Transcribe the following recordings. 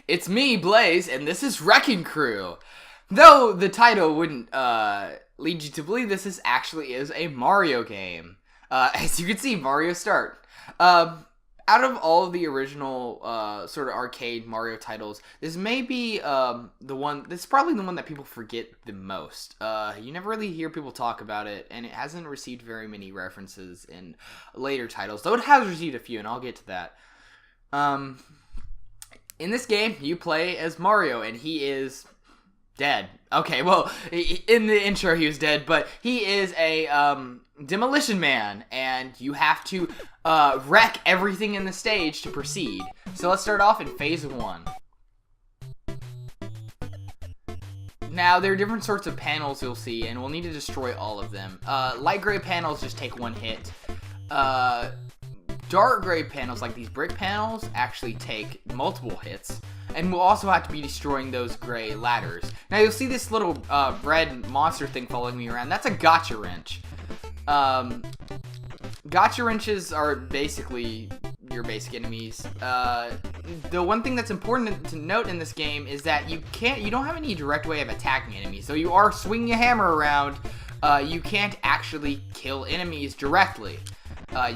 It's me, BLEIZ, and this is Wrecking Crew. Though the title wouldn't lead you to believe this actually is a Mario game. As you can see, Mario Start. Out of all of the original sort of arcade Mario titles, this may be this is probably the one that people forget the most. You never really hear people talk about it, and it hasn't received very many references in later titles, though it has received a few, and I'll get to that. In this game, you play as Mario, and he is dead. Okay, well, in the intro he was dead, but he is a demolition man, and you have to wreck everything in the stage to proceed. So let's start off in phase 1. Now, there are different sorts of panels you'll see, and we'll need to destroy all of them. Light gray panels just take 1 hit. Dark gray panels, like these brick panels, actually take multiple hits. And we'll also have to be destroying those gray ladders. Now, you'll see this little red monster thing following me around. That's a gotcha wrench. Gotcha wrenches are basically your basic enemies. The one thing that's important to note in this game is that you don't have any direct way of attacking enemies. So you are swinging a hammer around. You can't actually kill enemies directly.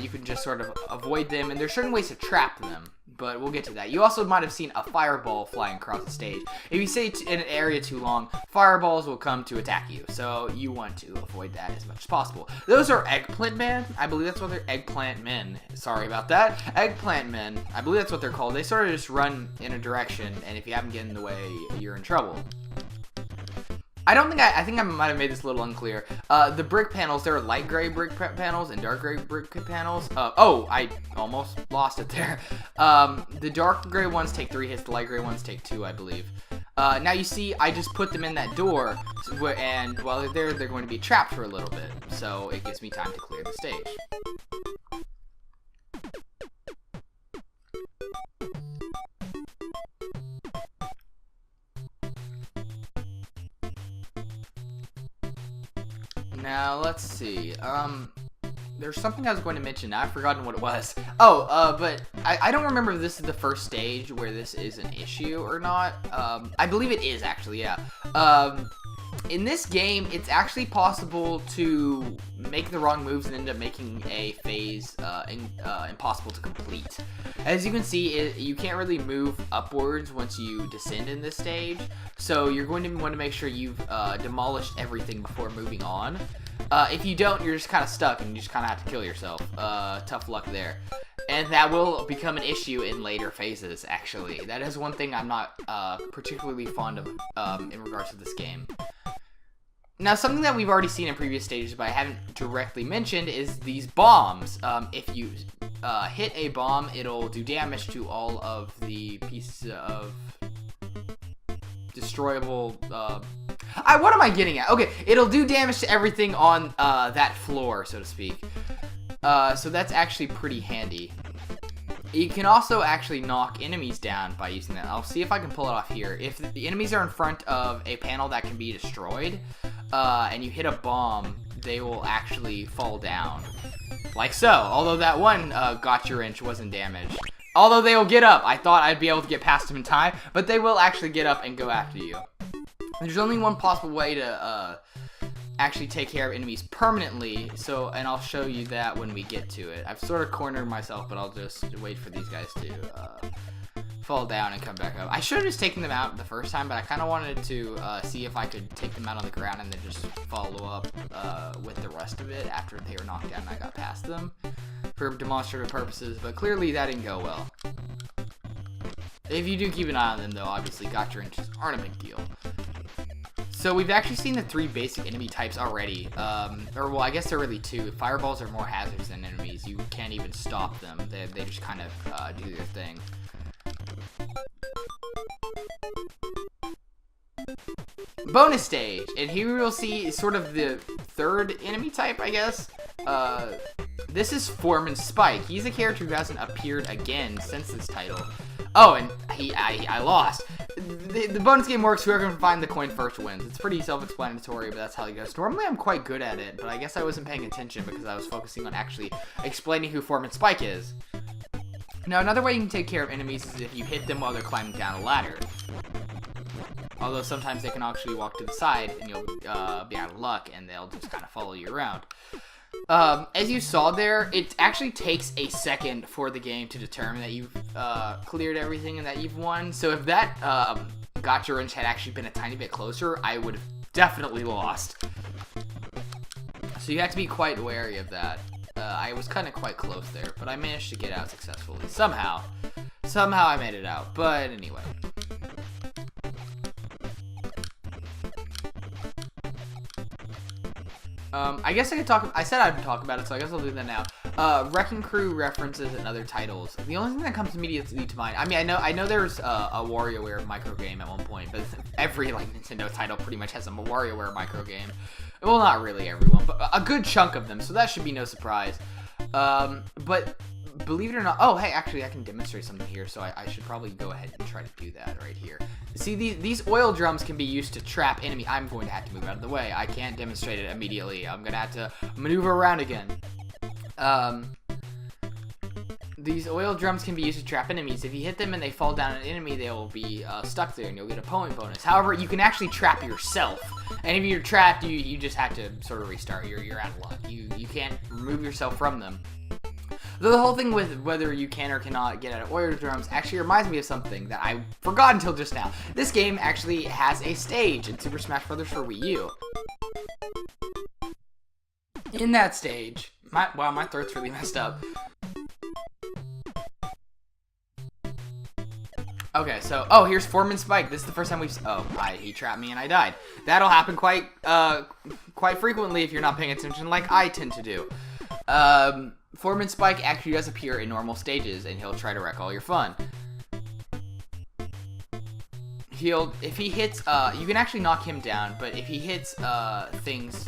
You can just sort of avoid them, and there's certain ways to trap them, but we'll get to that. You also might have seen a fireball flying across the stage. If you stay in an area too long, fireballs will come to attack you, so you want to avoid that as much as possible. Those are eggplant men. I believe that's what they're eggplant men. Sorry about that. Eggplant men. I believe that's what they're called. They sort of just run in a direction, and if you haven't get in the way, you're in trouble. I think I might have made this a little unclear. The brick panels, there are light gray brick panels and dark gray brick panels. I almost lost it there. The dark gray ones take 3 hits, the light gray ones take 2, I believe. Now you see, I just put them in that door, and while they're there, they're going to be trapped for a little bit. So it gives me time to clear the stage. Now, let's see, there's something I was going to mention, I've forgotten what it was. But I don't remember if this is the first stage where this is an issue or not. I believe it is, actually, yeah. In this game, it's actually possible to make the wrong moves and end up making a phase impossible to complete. As you can see, you can't really move upwards once you descend in this stage, so you're going to want to make sure you've demolished everything before moving on. If you don't, you're just kind of stuck and you just kind of have to kill yourself. Tough luck there. And that will become an issue in later phases, actually. That is one thing I'm not particularly fond of in regards to this game. Now, something that we've already seen in previous stages, but I haven't directly mentioned, is these bombs. If you hit a bomb, it'll do damage to all of the pieces of destroyable... what am I getting at? Okay, it'll do damage to everything on that floor, so to speak. So that's actually pretty handy. You can also actually knock enemies down by using that. I'll see if I can pull it off here. If the enemies are in front of a panel that can be destroyed, and you hit a bomb, they will actually fall down. Like so. Although that one gotcha wrench wasn't damaged. Although they will get up. I thought I'd be able to get past them in time, but they will actually get up and go after you. There's only one possible way to actually take care of enemies permanently, and I'll show you that when we get to it. I've sort of cornered myself, but I'll just wait for these guys to fall down and come back up. I should have just taken them out the first time, but I kind of wanted to see if I could take them out on the ground and then just follow up with the rest of it after they were knocked down and I got past them for demonstrative purposes, but clearly that didn't go well. If you do keep an eye on them, though, obviously gotcha wrenches aren't a big deal. So we've actually seen the 3 basic enemy types already, well, I guess there are really 2. Fireballs are more hazardous than enemies. You can't even stop them. They just kind of do their thing. Bonus stage, and here we will see sort of the 3rd enemy type, I guess. This is Foreman Spike. He's a character who hasn't appeared again since this title. Oh, and I lost. The bonus game works, whoever can find the coin first wins. It's pretty self-explanatory, but that's how it goes. Normally I'm quite good at it, but I guess I wasn't paying attention because I was focusing on actually explaining who Foreman Spike is. Now, another way you can take care of enemies is if you hit them while they're climbing down a ladder. Although sometimes they can actually walk to the side and you'll be out of luck and they'll just kind of follow you around. As you saw there, it actually takes a second for the game to determine that you've cleared everything and that you've won. So if that gotcha wrench had actually been a tiny bit closer, I would have definitely lost. So you have to be quite wary of that. I was kind of quite close there, but I managed to get out successfully. Somehow I made it out, but anyway. I guess I could talk. I said I'd talk about it, so I guess I'll do that now. Wrecking Crew references and other titles. The only thing that comes immediately to mind. I mean, I know there's a WarioWare micro game at one point, but every like Nintendo title pretty much has a WarioWare micro game. Well, not really everyone, but a good chunk of them. So that should be no surprise. But believe it or not, oh hey, actually I can demonstrate something here, so I should probably go ahead and try to do that right here. See, these oil drums can be used to trap enemy. I'm going to have to move out of the way. I can't demonstrate it immediately. I'm gonna have to maneuver around again. These oil drums can be used to trap enemies. If you hit them and they fall down an enemy, they will be stuck there and you'll get a point bonus. However, you can actually trap yourself. And if you're trapped, you just have to sort of restart. You're out of luck. You can't remove yourself from them. Though the whole thing with whether you can or cannot get out of oil drums actually reminds me of something that I forgot until just now. This game actually has a stage in Super Smash Bros. For Wii U. In that stage, my throat's really messed up. Okay, so, oh, here's Foreman Spike. This is the first time he trapped me and I died. That'll happen quite frequently if you're not paying attention like I tend to do. Foreman Spike actually does appear in normal stages and he'll try to wreck all your fun. If he hits, you can actually knock him down, but if he hits, things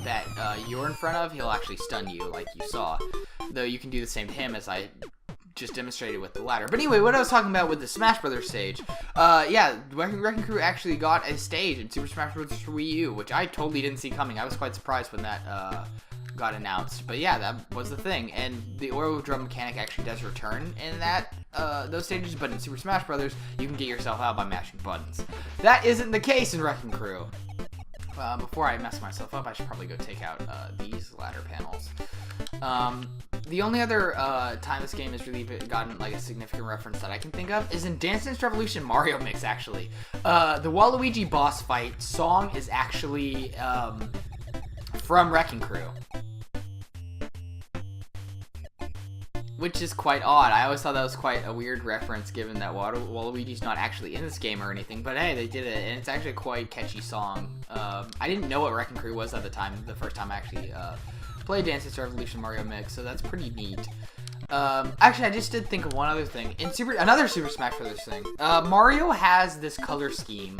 that, you're in front of, he'll actually stun you like you saw. Though you can do the same to him as I just demonstrated with the ladder. But anyway, what I was talking about with the Smash Brothers stage, yeah, Wrecking Crew actually got a stage in Super Smash Bros. For Wii U, which I totally didn't see coming. I was quite surprised when that got announced. But yeah, that was the thing, and the oil drum mechanic actually does return in that those stages. But in Super Smash Brothers, you can get yourself out by mashing buttons. That isn't the case in Wrecking Crew. Before I mess myself up, I should probably go take out these ladder panels. The only other time this game has really gotten like a significant reference that I can think of is in Dance Dance Revolution Mario Mix, actually. The Waluigi boss fight song is actually from Wrecking Crew. Which is quite odd. I always thought that was quite a weird reference given that Waluigi's not actually in this game or anything, but hey, they did it, and it's actually a quite catchy song. I didn't know what Wrecking Crew was at the time, the first time I actually played Dance Dance Revolution Mario Mix, so that's pretty neat. Actually, I just did think of one other thing. In another Super Smash Bros. Thing, Mario has this color scheme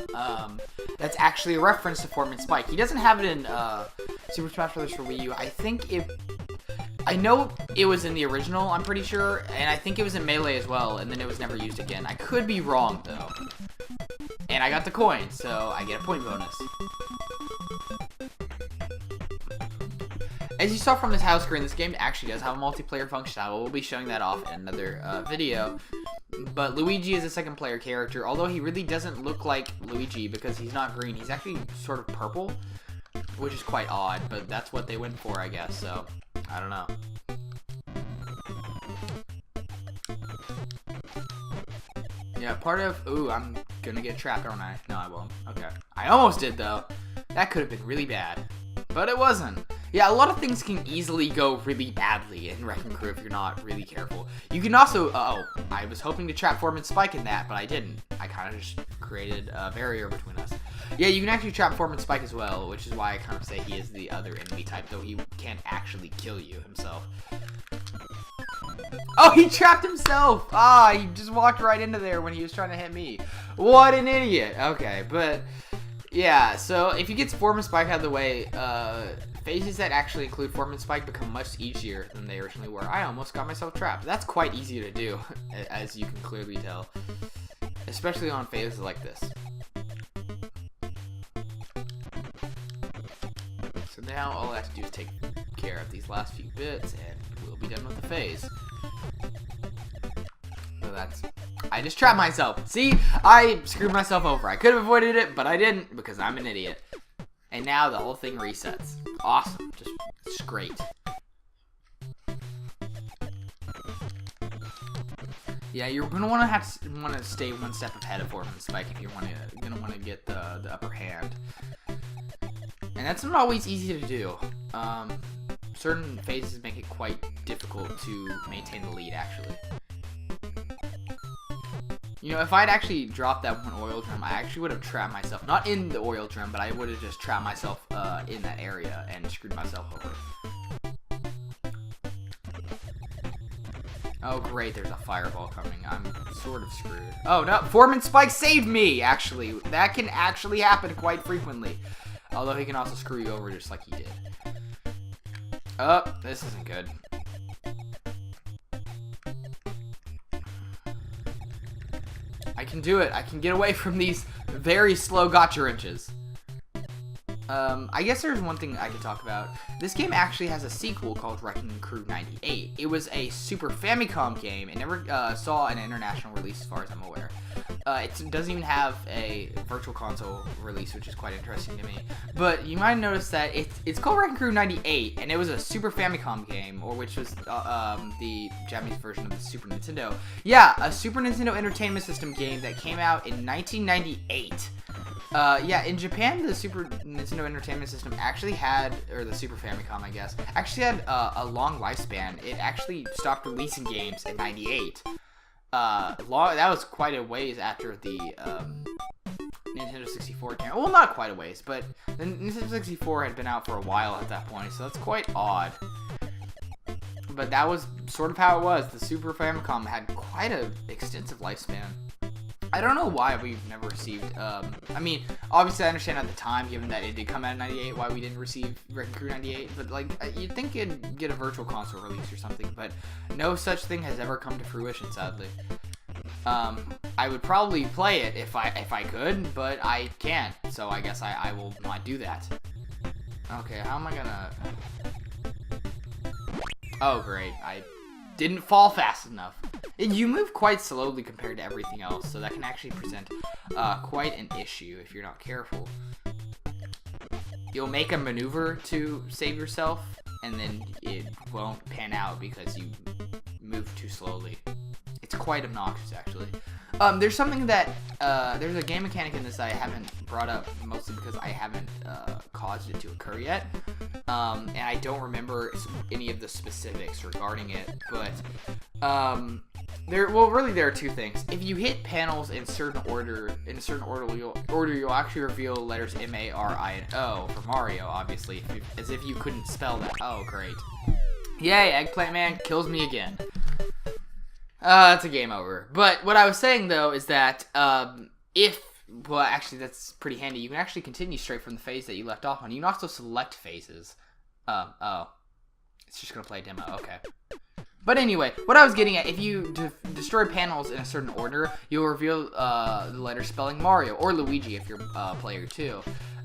that's actually a reference to Foreman Spike. He doesn't have it in Super Smash Bros. For Wii U. I know it was in the original, I'm pretty sure, and I think it was in Melee as well, and then it was never used again. I could be wrong, though. And I got the coin, so I get a point bonus. As you saw from the title screen, this game actually does have a multiplayer function. I will be showing that off in another video. But Luigi is a second player character, although he really doesn't look like Luigi because he's not green. He's actually sort of purple, which is quite odd, but that's what they went for, I guess, so I don't know. Yeah, ooh, I'm gonna get trapped, aren't I? No, I won't. Okay. I almost did, though. That could have been really bad, but it wasn't. Yeah, a lot of things can easily go really badly in Wrecking Crew if you're not really careful. You can also, I was hoping to trap Foreman Spike in that, but I didn't. I kind of just created a barrier between us. Yeah, you can actually trap Foreman Spike as well, which is why I kind of say he is the other enemy type, though he can't actually kill you himself. Oh, he trapped himself! Ah, he just walked right into there when he was trying to hit me. What an idiot! Okay, but yeah, so if you get Foreman Spike out of the way, phases that actually include Foreman Spike become much easier than they originally were. I almost got myself trapped. That's quite easy to do, as you can clearly tell. Especially on phases like this. So now all I have to do is take care of these last few bits, and we'll be done with the phase. So I just trapped myself. See, I screwed myself over. I could have avoided it, but I didn't because I'm an idiot. And now the whole thing resets. Awesome. Just great. Yeah, you're gonna want to stay one step ahead of Foreman Spike if you're gonna want to get the upper hand. And that's not always easy to do. Certain phases make it quite difficult to maintain the lead, actually. You know, if I'd actually dropped that one oil drum, I actually would have trapped myself. Not in the oil drum, but I would have just trapped myself in that area and screwed myself over. Oh, great, there's a fireball coming. I'm sort of screwed. Oh, no, Foreman Spike saved me, actually. That can actually happen quite frequently. Although he can also screw you over just like he did. Oh, this isn't good. I can do it. I can get away from these very slow gotcha wrenches. I guess there's one thing I could talk about. This game actually has a sequel called Wrecking Crew 98. It was a Super Famicom game. It never saw an international release as far as I'm aware. It doesn't even have a virtual console release, which is quite interesting to me. But you might notice that it's called Wrecking Crew 98, and it was a Super Famicom game, or which was the Japanese version of the Super Nintendo. Yeah, a Super Nintendo Entertainment System game that came out in 1998. Yeah, in Japan, the Super Nintendo Entertainment System actually had, or the Super Famicom, I guess, actually had a long lifespan. It actually stopped releasing games in 98. That was quite a ways after the Nintendo 64 came out. Well, not quite a ways, but the Nintendo 64 had been out for a while at that point, so that's quite odd. But that was sort of how it was. The Super Famicom had quite an extensive lifespan. I don't know why we've never received, I mean, obviously I understand at the time, given that it did come out in 98, why we didn't receive Wrecking Crew 98, but, like, you'd think it'd get a virtual console release or something, but no such thing has ever come to fruition, sadly. I would probably play it if I could, but I can't, so I guess I will not do that. Okay, how am I gonna... Oh, great, I didn't fall fast enough. You move quite slowly compared to everything else, so that can actually present quite an issue if you're not careful. You'll make a maneuver to save yourself, and then it won't pan out because you move too slowly. It's quite obnoxious, actually. There's something that, there's a game mechanic in this that I haven't brought up, mostly because I haven't caused it to occur yet. And I don't remember any of the specifics regarding it, but, there are two things. If you hit panels in a certain order, you'll actually reveal letters M, A, R, I, and O for Mario, obviously, as if you couldn't spell that. Oh, great. Yay, Eggplant Man kills me again. That's a game over. But what I was saying, though, is that, well, actually, that's pretty handy. You can actually continue straight from the phase that you left off on. You can also select phases. Oh. It's just gonna play a demo, okay. But anyway, what I was getting at, if you destroy panels in a certain order, you'll reveal the letter spelling Mario, or Luigi if you're player 2.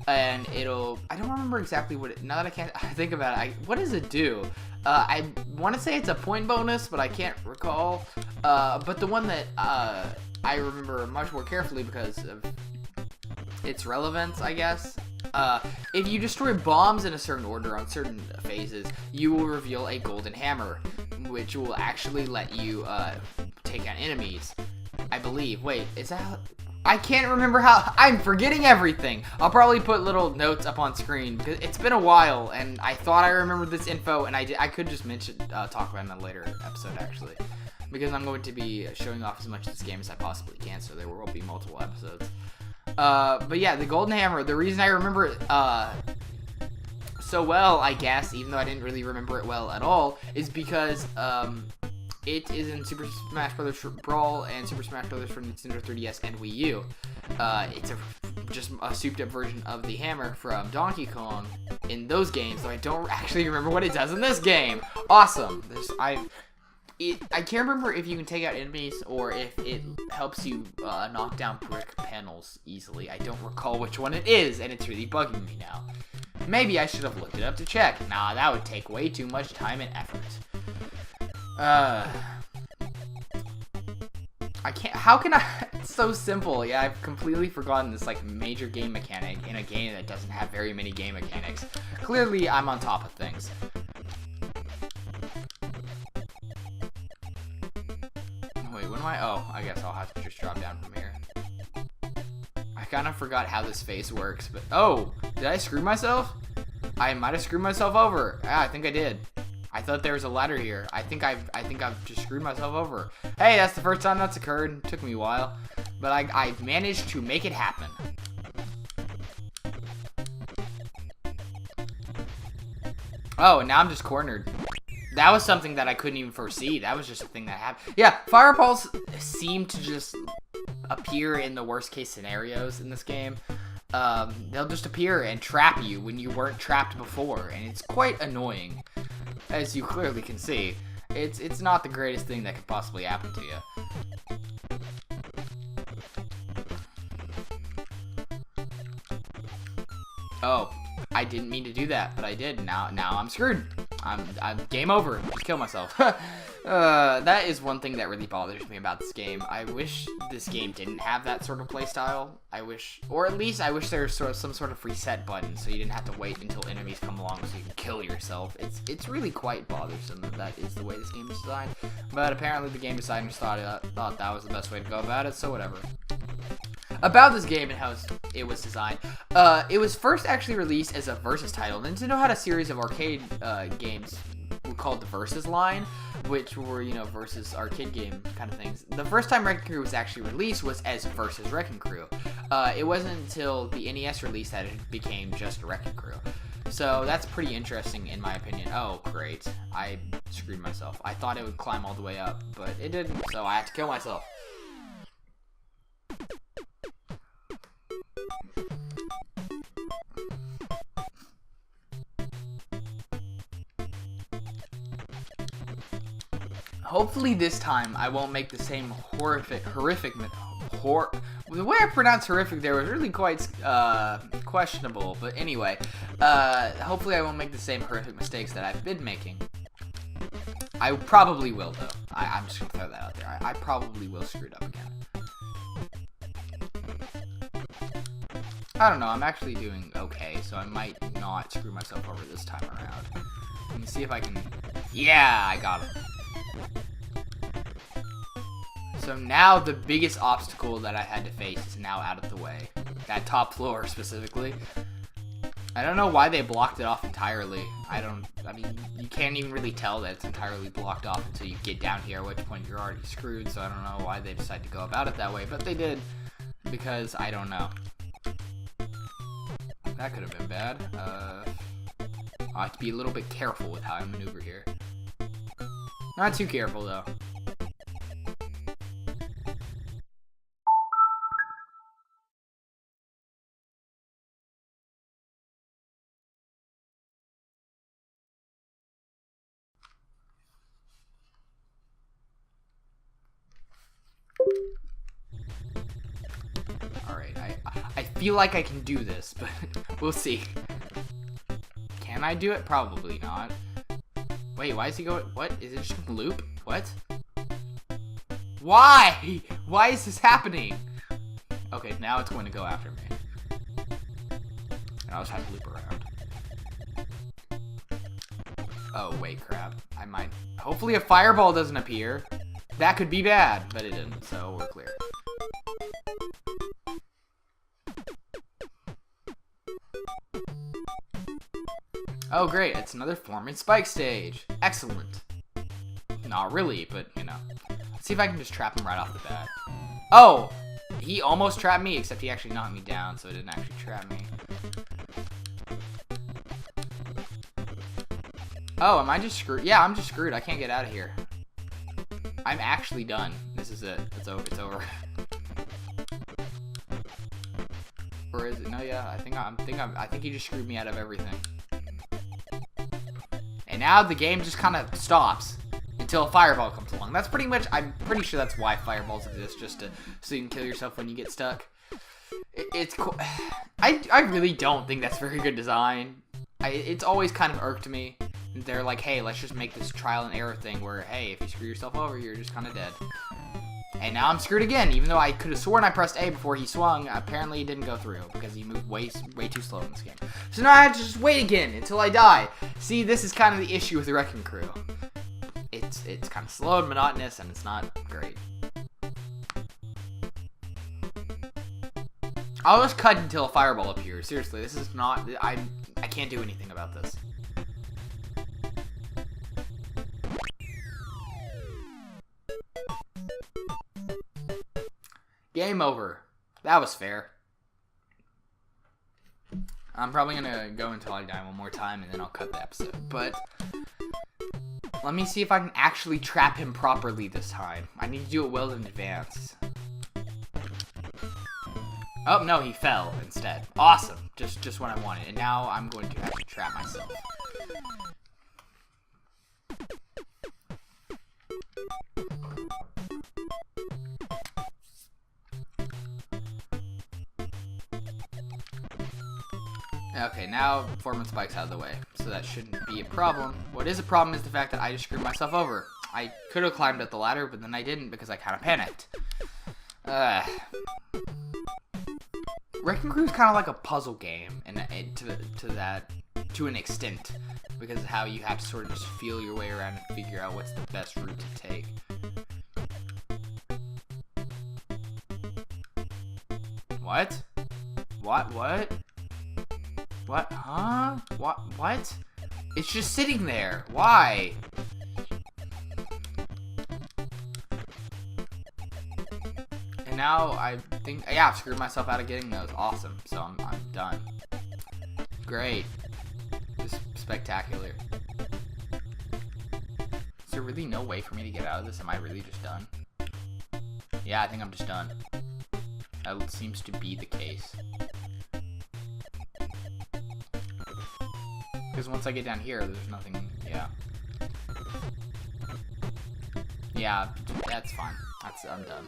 And it'll, I don't remember exactly what it, now that I can't think about it, what does it do? I want to say it's a point bonus, but I can't recall. But the one that I remember much more carefully because of its relevance, I guess. If you destroy bombs in a certain order on certain phases, you will reveal a golden hammer, which will actually let you take out enemies, I believe. Wait, is that... I can't remember how... I'm forgetting everything. I'll probably put little notes up on screen, because it's been a while, and I thought I remembered this info, and I could just talk about it in a later episode, actually. Because I'm going to be showing off as much of this game as I possibly can, so there will be multiple episodes. But yeah, the golden hammer, the reason I remember it, so well, I guess, even though I didn't really remember it well at all, is because, it is in Super Smash Bros. Brawl and Super Smash Bros. For Nintendo 3DS and Wii U. It's just a souped-up version of the hammer from Donkey Kong in those games, so I don't actually remember what it does in this game. Awesome. I can't remember if you can take out enemies or if it helps you knock down brick panels easily. I don't recall which one it is, and it's really bugging me now. Maybe I should have looked it up to check. Nah, that would take way too much time and effort. I can't. How can I? It's so simple. Yeah, I've completely forgotten this like major game mechanic in a game that doesn't have very many game mechanics. Clearly, I'm on top of things. Wait, what am I? Oh, I guess I'll have to just drop down from here. I kind of forgot how this phase works, but oh, did I screw myself? I might have screwed myself over. Yeah, I think I did. I thought there was a ladder here. I think I've just screwed myself over. Hey, that's the first time that's occurred. It took me a while, but I managed to make it happen. Oh, and now I'm just cornered. That was something that I couldn't even foresee. That was just a thing that happened. Yeah, fireballs seem to just appear in the worst case scenarios in this game. They'll just appear and trap you when you weren't trapped before, and it's quite annoying. As you clearly can see, it's not the greatest thing that could possibly happen to you. Oh, I didn't mean to do that, but I did. Now I'm screwed. I'm game over. Just kill myself. That is one thing that really bothers me about this game. I wish this game didn't have that sort of playstyle. I wish, or at least I wish there was some sort of reset button so you didn't have to wait until enemies come along so you can kill yourself. It's really quite bothersome that is the way this game is designed. But apparently the game designers thought that was the best way to go about it, so whatever. About this game and how it was designed. It was first actually released as a Versus title. Nintendo had a series of arcade games called the Versus line, which were, you know, Versus arcade game kind of things. The first time Wrecking Crew was actually released was as Versus Wrecking Crew. It wasn't until the NES release that it became just Wrecking Crew. So that's pretty interesting in my opinion. Oh, great. I screwed myself. I thought it would climb all the way up, but it didn't, so I had to kill myself. Hopefully this time I won't make the same horrific. The way I pronounced horrific there was really quite questionable. But anyway, hopefully I won't make the same horrific mistakes that I've been making. I probably will though. I'm just gonna throw that out there. I probably will screw it up again. I don't know. I'm actually doing okay, so I might not screw myself over this time around. Let me see if I can. Yeah, I got it. So now the biggest obstacle that I had to face is now out of the way. That top floor specifically. I don't know why they blocked it off entirely. I mean, you can't even really tell that it's entirely blocked off until you get down here, at which point you're already screwed. So I don't know why they decided to go about it that way, but they did. Because I don't know. That could have been bad. I have to be a little bit careful with how I maneuver here. Not too careful though. Alright, I feel like I can do this, but we'll see. Can I do it? Probably not. Wait, why is he going? What? Is it just a loop? What? Why? Why is this happening? Okay, now it's going to go after me. And I'll just have to loop around. Oh, wait, crap. I might. Hopefully a fireball doesn't appear. That could be bad, but it didn't, so we're clear. Oh, great. It's another Form and Spike stage. Excellent. Not really, but, you know. Let's see if I can just trap him right off the bat. Oh! He almost trapped me, except he actually knocked me down, so it didn't actually trap me. Oh, am I just screwed? Yeah, I'm just screwed. I can't get out of here. I'm actually done. This is it. It's over. It's over. Or is it? No, yeah. I think he just screwed me out of everything. And now the game just kind of stops until a fireball comes along. That's pretty much. I'm pretty sure that's why fireballs exist, just so you can kill yourself when you get stuck. It's cool. I really don't think that's very good design. It's always kind of irked me. They're like, hey, let's just make this trial and error thing where, hey, if you screw yourself over, you're just kind of dead. And now I'm screwed again, even though I could have sworn I pressed A before he swung. Apparently, it didn't go through because he moved way too slow in this game. So now I have to just wait again until I die. See, this is kind of the issue with the Wrecking Crew. It's kind of slow and monotonous, and it's not great. I'll just cut until a fireball appears. Seriously, this is not... I can't do anything about this. Game over. That was fair. I'm probably gonna go until I die one more time, and then I'll cut the episode. But let me see if I can actually trap him properly this time. I need to do it well in advance. Oh, no, he fell instead. Awesome. Just what I wanted. And now I'm going to have to trap myself. Okay, now performance spike's out of the way, so that shouldn't be a problem. What is a problem is the fact that I just screwed myself over. I could have climbed up the ladder, but then I didn't because I kind of panicked. Wrecking Crew is kind of like a puzzle game, and to an extent, because of how you have to sort of just feel your way around and figure out what's the best route to take. What? What? What? Huh? What? It's just sitting there. Why? And now I think, yeah, I've screwed myself out of getting those. Awesome. So I'm done. Great. Just spectacular. Is there really no way for me to get out of this? Am I really just done? Yeah, I think I'm just done. That seems to be the case. Because once I get down here, there's nothing, yeah. Yeah, that's fine. I'm done.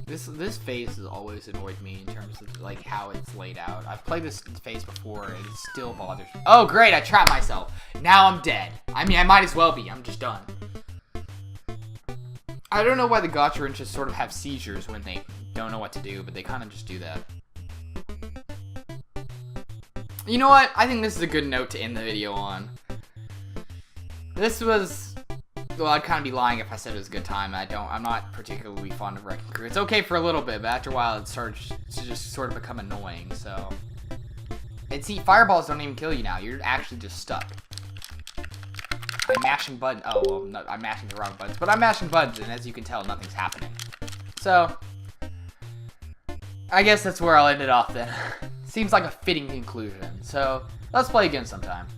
This phase has always annoyed me in terms of, like, how it's laid out. I've played this phase before, and it still bothers me. Oh, great, I trapped myself. Now I'm dead. I mean, I might as well be. I'm just done. I don't know why the gotcha wrenches sort of have seizures when they don't know what to do, but they kind of just do that. You know what? I think this is a good note to end the video on. This was... Well, I'd kind of be lying if I said it was a good time. I'm not particularly fond of Wrecking Crew. It's okay for a little bit, but after a while it starts to just sort of become annoying, so... And see, fireballs don't even kill you now. You're actually just stuck. I'm mashing buttons. Oh, well, no, I'm mashing the wrong buttons. But I'm mashing buttons, and as you can tell, nothing's happening. So, I guess that's where I'll end it off then. Seems like a fitting conclusion. So, let's play again sometime.